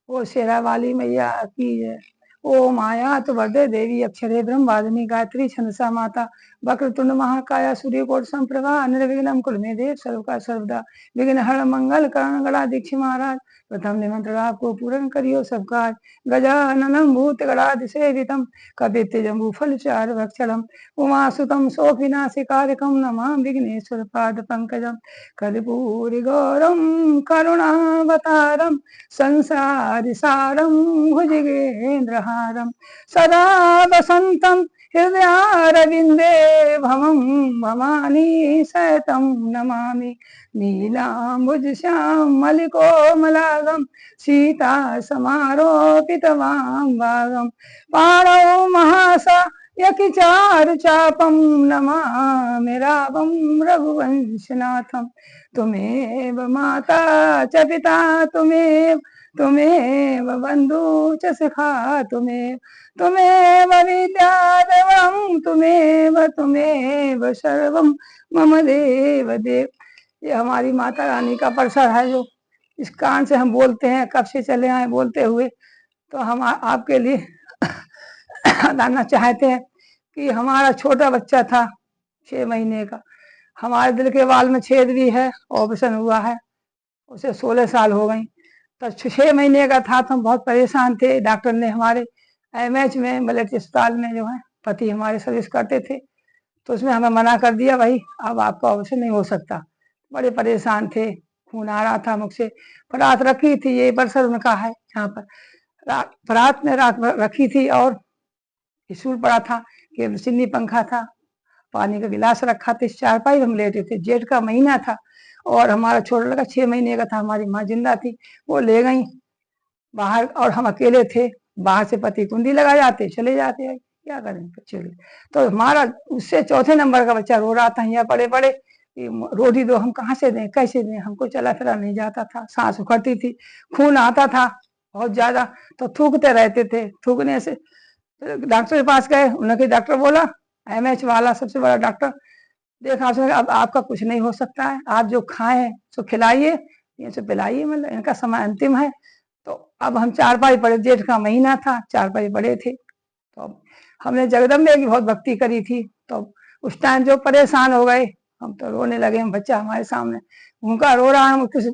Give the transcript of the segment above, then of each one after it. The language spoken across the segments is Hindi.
ओ शेरा वाली मैया की जय। ओम आया तो वरदे देवी अक्षरे ब्रह्म वादिनी गायत्री छंदसा माता वक्रतुंड महाकाया सूर्यकोट संप्रभा निर्विघ्नं कुरु मे देव सर्वका सर्वदा विघ्न हर मंगल करण गणा दीक्षि महाराज प्रथम निमंत्रण आपको पूर्ण करियो सब काज गजाननं भूत गणाधिसेवितं कपित्त जम्बू फल चार भक्षणम् उमासुतं शोकविनाशकारिकं नमामि विघ्नेश्वर पाद पंकजं कर्पूरि गौरं करुणावतारं संसारिसारं भुजगेन्द्रहारं सदा वसन्तं हृदयारविन्दे भवं भवानी सहितं नमामि नीलाम्बुजश्यामलिकोमलागं सीता समारोपितवाङ्गागं पाणौ महासा यकिचारु चापं नमामि रावं रघुवंशनाथं तुमेव माता च पिता तुमेव बन्धु च सखा तुमेव विद्या देवं तुमेव सर्वं मम देव देव। ये हमारी माता रानी का परिसर है जो इस कान से हम बोलते हैं, कब से चले आए बोलते हुए। तो हम आपके लिए बताना चाहते हैं कि हमारा छोटा बच्चा था 6 महीने का, हमारे दिल के वाल में छेद भी है, ऑपरेशन हुआ है, उसे 16 साल हो गई। तो 6 महीने का था तो हम बहुत परेशान थे। डॉक्टर ने हमारे एमएच में मिलिट्री अस्पताल में जो है पति हमारे सर्विस करते थे, तो उसमें हमें मना कर दिया, भाई अब आपका ऑपरेशन नहीं हो सकता। बड़े परेशान थे, खून आ रहा था मुझसे। परात रखी थी, ये परिसर उनका है, यहाँ पर परात में रखी थी और स्टूल पड़ा था, केवल सिन्नी पंखा था, पानी का गिलास रखा था, इस चारपाई हम लेटे थे। जेठ का महीना था और हमारा छोटा लड़का 6 महीने का था। हमारी माँ जिंदा थी, वो ले गई बाहर और हम अकेले थे। बाहर से पति कुंडी लगा जाते, चले जाते, क्या करें बच्चे। तो हमारा उससे चौथे नंबर का बच्चा रो रहा था, यहाँ पड़े पड़े रोटी दो, हम कहाँ से दें, कैसे दें। हमको चला फिरा नहीं जाता था, सांस उखड़ती थी, खून आता था बहुत ज्यादा, तो थूकते रहते थे। थूकने से डॉक्टर के पास गए, उन्होंने डॉक्टर बोला, एमएच वाला सबसे बड़ा डॉक्टर, देखा उसने अब आपका कुछ नहीं हो सकता है, आप जो खाएं सो खिलाइए, ये सब पिलाइए, मतलब इनका समय अंतिम है। तो अब हम चारपाई पड़े, जेठ का महीना था, चारपाई पड़े थे। तो अब हमने जगदम्बे की बहुत भक्ति करी थी। तो उस टाइम जो परेशान हो गए, हम तो रोने लगे। हम बच्चा हमारे सामने उनका रो रहा, हम कुछ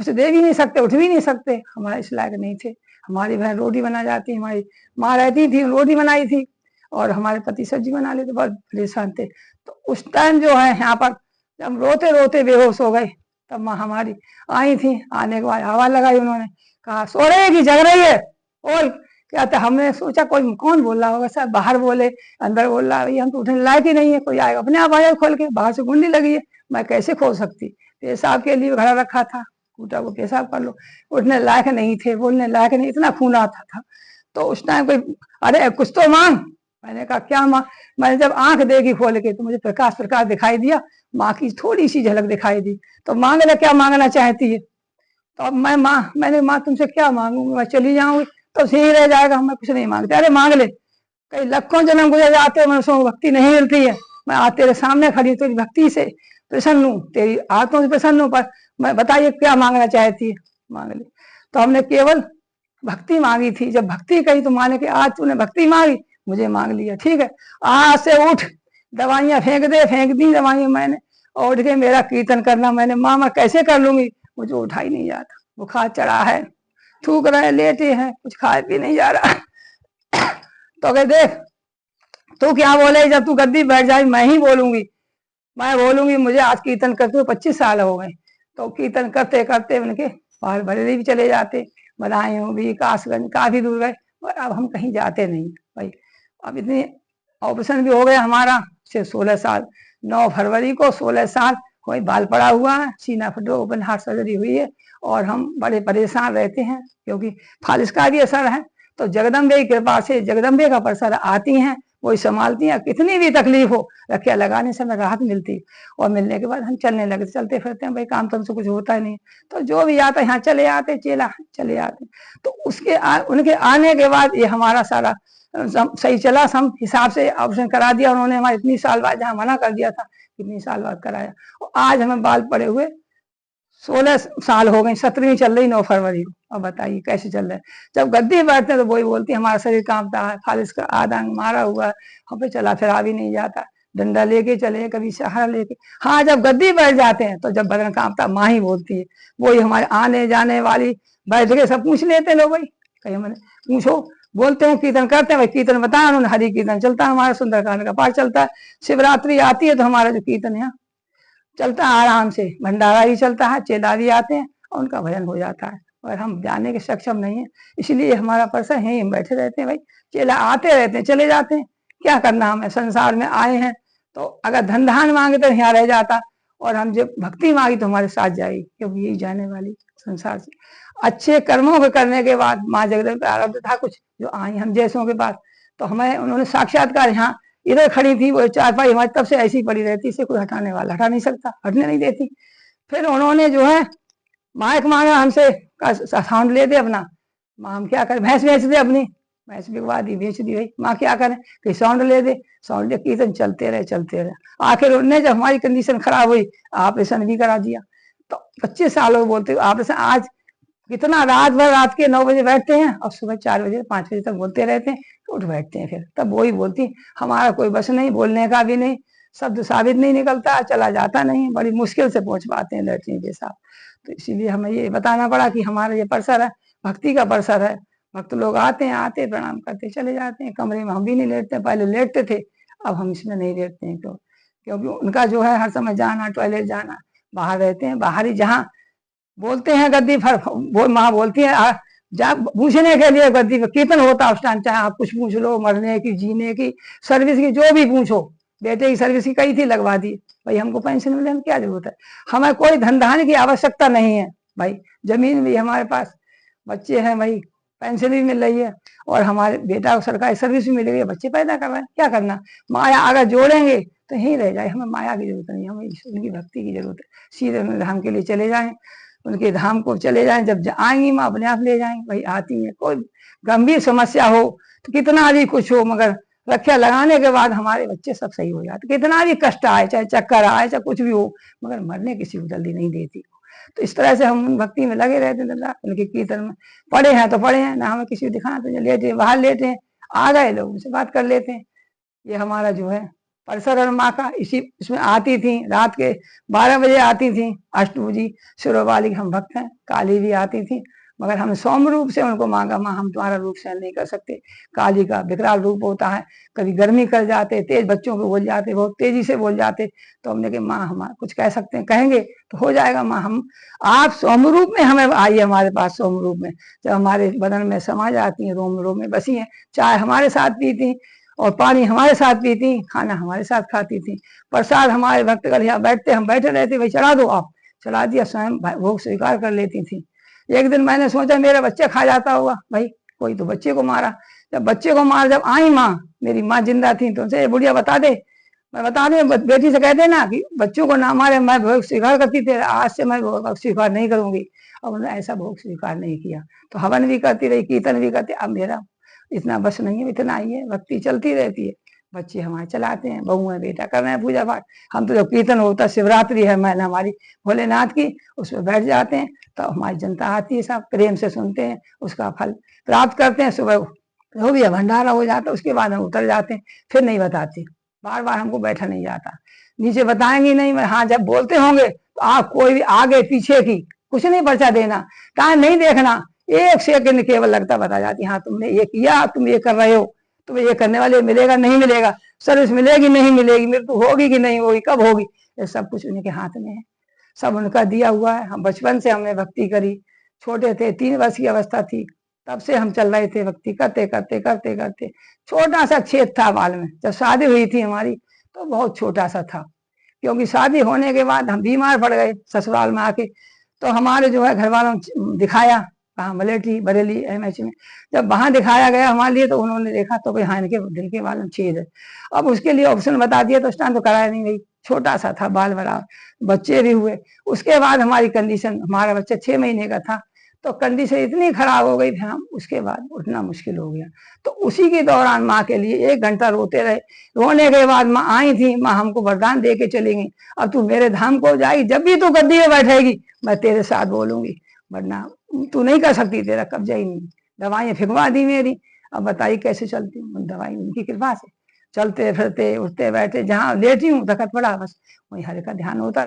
दे भी नहीं सकते, उठ भी नहीं सकते, हमारे इस लायक नहीं थे। हमारी बहन रोटी बना जाती, हमारी माँ रहती थी, रोटी बनाई थी, और हमारे पति सब्जी बना लेते, बहुत परेशान थे। तो उस टाइम जो है यहाँ पर जब रोते रोते बेहोश हो गए, तब माँ हमारी आई थी। आने के बाद आवाज लगाई, उन्होंने कहा सो रही है कि जग रही है। और क्या था, हमने सोचा कोई कौन बोल रहा होगा, सर बाहर बोले, अंदर बोल रहा है, हम तो उठने लायक ही नहीं है, कोई आएगा अपने आप आया खोल के, बाहर से कुंडी लगी है, मैं कैसे खोल सकती। पेशाब के लिए घड़ा रखा था, कूटा को पेशाब कर लो, उठने लायक नहीं थे, बोलने लायक नहीं, इतना खून आता था। तो उस टाइम कोई, अरे कुछ तो मांग। मैंने कहा क्या माँ। मैंने जब आंख देखी खोल के तो मुझे प्रकाश प्रकाश दिखाई दिया, माँ की थोड़ी सी झलक दिखाई दी। तो मांग ले, क्या मांगना चाहती है। तो अब मैंने माँ तुमसे क्या मांगूंगी, मैं चली जाऊंगी तो सही रह जाएगा, मैं कुछ नहीं मांगती। अरे मांग ले, कई लाखों जन्म गुजर जाते, मैं उसको भक्ति नहीं मिलती है। मैं आज तेरे सामने खड़ी, तेरी भक्ति से प्रसन्न हूँ, तेरी आत्मा से प्रसन्न हूँ, पर मैं बताइए क्या मांगना चाहती है, मांग ले। तो हमने केवल भक्ति मांगी थी। जब भक्ति कही तो माने कि आज तूने भक्ति मांगी, मुझे मांग लिया, ठीक है, आज से उठ, दवाइयां फेंक दे। फेंक दी दवाइयां मैंने, और उठ के मेरा कीर्तन करना। मैंने माँ कैसे कर लूंगी, मुझे उठा ही नहीं जाता, बुखार चढ़ा है, थूक रहे, लेटे हैं, कुछ खाए भी नहीं जा रहा। तो कहे देख तू क्या बोले, जब तू गद्दी बैठ जाए मैं ही बोलूंगी, मैं बोलूंगी। मुझे आज कीर्तन करते हुए 25 साल हो गए। तो कीर्तन करते करते उनके बाहर बरेली भी चले जाते, बदायूं भी, कासगंज, काफी दूर गए, पर अब हम कहीं जाते नहीं भाई। अब इतनी ऑपरेशन भी हो गया हमारा, सिर्फ 16 साल, 9 फरवरी को 16 साल कोई बाल पड़ा हुआ है, सीना फटो, ओपन हार्ट सर्जरी हुई है, और हम बड़े परेशान रहते हैं क्योंकि फालिस का भी असर है। तो जगदम्बे की कृपा से, जगदम्बे का प्रसाद आती हैं, वही संभालती हैं। कितनी भी तकलीफ हो, रखिया लगाने से हमें राहत मिलती, और मिलने के बाद हम चलने लगे, चलते फिरते हैं भाई, काम तो हमसे कुछ होता ही नहीं। तो जो भी आता है यहाँ चले आते, चेला चले आते। तो उनके आने के बाद ये हमारा सारा सही चला। हम हिसाब से ऑपरेशन करा दिया उन्होंने, हमारे इतनी साल बाद, जहाँ मना कर दिया था कितनी साल बाद कराया, और आज हमें बाल पड़े हुए 16 साल हो गए, 17वीं चल रही 9 फरवरी को। अब बताइए कैसे चल रहा है। जब गद्दी बैठते हैं तो वही बोलती है हमारा शरीर कांपता है, फालिस का आधा अंग मारा हुआ है, हम पे चला फिरा भी नहीं जाता, डंडा लेके चले कभी सहारा लेके। हाँ जब गद्दी बैठ जाते हैं तो जब बदन कांपता, माँ ही बोलती है, वही हमारे आने जाने वाली बैठ के सब पूछ लेते हैं लोग, भाई कहीं मैंने पूछो, बोलते हैं कीर्तन करते हैं, भाई कीर्तन बताया उन्होंने, हरि कीर्तन चलता है हमारा, सुंदरकांड का पाठ चलता है, शिवरात्रि आती है तो हमारा जो कीर्तन है चलता है आराम से, भंडारा ही चलता है, चेला भी आते हैं और उनका भजन हो जाता है। और हम जाने के सक्षम नहीं है, इसलिए हमारा परसर है, हम बैठे रहते हैं, भाई चेला आते रहते हैं चले जाते हैं, क्या करना, हमें संसार में आए हैं तो अगर धन धान मांगे तो यहाँ रह जाता, और हम जब भक्ति मांगी तो हमारे साथ जाएगी, क्योंकि यही जाने वाली संसार से। अच्छे कर्मों के करने के बाद माँ जगदम्बा प्रारब्ध था कुछ जो आई हम जैसों के पास, तो हमें उन्होंने साक्षात्कार, यहाँ इधर खड़ी थी वो चारपाई हमारी तब से ऐसी पड़ी रहती, इसे कोई हटाने वाला हटा नहीं सकता, हटने नहीं देती। फिर उन्होंने जो है माइक मांगा हमसे, साउंड ले दे अपना, माँ हम क्या करें, भैंस बेच दे अपनी, भैंस बिकवा दी, बेच दी भाई, माँ क्या करें, कि साउंड ले दे, साउंड ले, कीर्तन चलते रहे। आखिर उन्होंने जब हमारी कंडीशन खराब हुई, ऑपरेशन भी करा दिया। तो 25 सालों बोलते ऑपरेशन, आज कितना रात भर, रात के 9 बजे बैठते हैं और सुबह 4 बजे 5 बजे तक बोलते रहते हैं, उठ बैठते हैं। फिर तब वही बोलती हमारा कोई बस नहीं, बोलने का भी नहीं, शब्द साबित नहीं निकलता, चला जाता नहीं, बड़ी मुश्किल से पहुंच पाते हैं लैट्रिन पेशाब। तो इसीलिए हमें ये बताना पड़ा कि हमारा ये परसर है, भक्ति का परसर है। भक्त लोग आते हैं, आते प्रणाम करते चले जाते हैं, कमरे में हम भी नहीं लेटते, पहले लेटते थे, अब हम इसमें नहीं लेटते हैं। क्योंकि उनका जो है हर समय जाना, टॉयलेट जाना, बाहर रहते हैं, बाहर ही जहाँ बोलते हैं गद्दी वो माँ बोलती है जा पूछने के लिए, गद्दी पे कीर्तन होता उस टाइम, चाहे आप कुछ पूछ लो, मरने की, जीने की, सर्विस की, जो भी पूछो, बेटे की सर्विस की कही थी, लगवा दी, भाई हमको पेंशन मिले, हम क्या जरूरत है, हमें कोई धन धान की आवश्यकता नहीं है भाई, जमीन भी हमारे पास, बच्चे हैं भाई, पेंशन भी मिल रही है, और हमारे बेटा को सरकारी सर्विस भी मिल रही है, बच्चे पैदा कर रहे हैं, क्या करना, माया अगर जोड़ेंगे तो यहीं रह जाए, हमें माया की जरूरत नहीं, हमें उनकी भक्ति की जरूरत है, सीधे धाम के लिए चले जाएं, उनके धाम को चले जाएं, जब आएंगी माँ अपने आप ले जाएंगे, भाई आती है, कोई गंभीर समस्या हो तो कितना भी कुछ हो, मगर रक्षा लगाने के बाद हमारे बच्चे सब सही हो जाते, कितना भी कष्ट आए, चाहे चक्कर आए, चाहे कुछ भी हो, मगर मरने किसी को जल्दी नहीं देती। तो इस तरह से हम भक्ति में लगे रहते हैं, उनके कीर्तन में पढ़े हैं तो पढ़े हैं, ना हमें किसी को दिखाना, तो लेटे बाहर लेटे हैं, आ गए लोग उनसे बात कर लेते हैं। ये हमारा जो है परसर और माँ का, इसी इसमें आती थी, रात के 12 बजे आती थी अष्टभुजी शिरोवाली, हम भक्त हैं, काली भी आती थी, मगर हम सौम्य रूप से उनको मांगा, माँ हम तुम्हारा रूप सहन नहीं कर सकते, काली का विकराल रूप होता है, कभी गर्मी कर जाते, तेज बच्चों को बोल जाते, बहुत तेजी से बोल जाते, तो हमने कहा माँ हम कुछ कह सकते हैं, कहेंगे तो हो जाएगा माँ, हम आप सौम्य रूप में हमें आइए हमारे पास, सौम्य रूप में जब हमारे बदन में समा जाती हैं, रोम रोम में बसी हैं, चाय हमारे साथ पीती और पानी हमारे साथ पीती, खाना हमारे साथ खाती थी, प्रसाद हमारे भक्त कर यहाँ बैठते, हम बैठे रहते, भाई चढ़ा दो, आप चढ़ा दिया, स्वयं भोग स्वीकार कर लेती थी। एक दिन मैंने सोचा मेरा बच्चा खा जाता होगा, भाई कोई तो बच्चे को मारा, जब बच्चे को मार, जब आई माँ, मेरी माँ जिंदा थी, तो उनसे बुढ़िया बता दे, मैं बता दे, बेटी से कह देना कि बच्चों को ना मारे, मैं भोग स्वीकार करती थी, आज से मैं भोग स्वीकार नहीं करूंगी। अब उन्होंने ऐसा भोग स्वीकार नहीं किया, तो हवन भी करती रही, कीर्तन भी करती, अब मेरा इतना बस नहीं है, इतना ही है, भक्ति चलती रहती है, बच्चे हमारे चलाते हैं, बहू है, बेटा कर रहे हैं पूजा पाठ, हम तो जब कीर्तन होता है, शिवरात्रि है मैंने हमारी भोलेनाथ की, उसमें बैठ जाते हैं, तो हमारी जनता आती है, सब प्रेम से सुनते हैं, उसका फल प्राप्त करते हैं, सुबह जो भी है भंडारा हो जाता है, उसके बाद हम उतर जाते हैं, फिर नहीं बताते, बार बार हमको बैठा नहीं जाता, नीचे बताएंगे नहीं, हाँ जब बोलते होंगे तो आप कोई भी आगे पीछे की कुछ नहीं पर्चा देना, टाइम नहीं देखना, एक सेकंड केवल लगता बता जाती, हाँ तुमने ये किया, तुम ये कर रहे हो, तुम्हें ये करने वाले मिलेगा नहीं मिलेगा, सर्विस मिलेगी नहीं मिलेगी, मृत्यु होगी कि नहीं होगी, कब होगी, ये सब कुछ उनके हाथ में है, सब उनका दिया हुआ है। हम बचपन से हमने भक्ति करी, छोटे थे, 3 वर्ष की अवस्था थी, तब से हम चल रहे थे, भक्ति करते करते करते करते, छोटा सा छेद था बाल में, जब शादी हुई थी हमारी तो बहुत छोटा सा था, क्योंकि शादी होने के बाद हम बीमार पड़ गए ससुराल में आके, तो हमारे जो है घर वालों दिखाया, कहा मलेठी बरेली एमएच में, जब वहां दिखाया गया हमारे लिए, तो उन्होंने देखा तो भाई हाँ इनके दिल के बाल में छेद है, अब उसके लिए ऑप्शन बता दिया, तो उस टाइम तो कराया नहीं गई, छोटा सा था बाल बड़ा, बच्चे भी हुए, उसके बाद हमारी कंडीशन, हमारा बच्चा 6 महीने का था, तो कंडीशन इतनी खराब हो गई, फिर हम उसके बाद उठना मुश्किल हो गया। तो उसी के दौरान माँ के लिए 1 घंटा रोते रहे। रोने के बाद माँ आई थी, माँ हमको वरदान दे के चली गई, अब तू मेरे धाम को जाएगी, जब भी तू गद्दी में बैठेगी मैं तेरे साथ बोलूंगी, वरना तू नहीं कर सकती, तेरा कब्जा ही नहीं। दवाइयाँ फिंगवा दी मेरी, अब बताइए कैसे चलती हूँ, दवाई उनकी कृपा से चलते फिरते उठते बैठते, जहाँ लेटी हूँ तखत पड़ा, बस वहीं हरे का ध्यान होता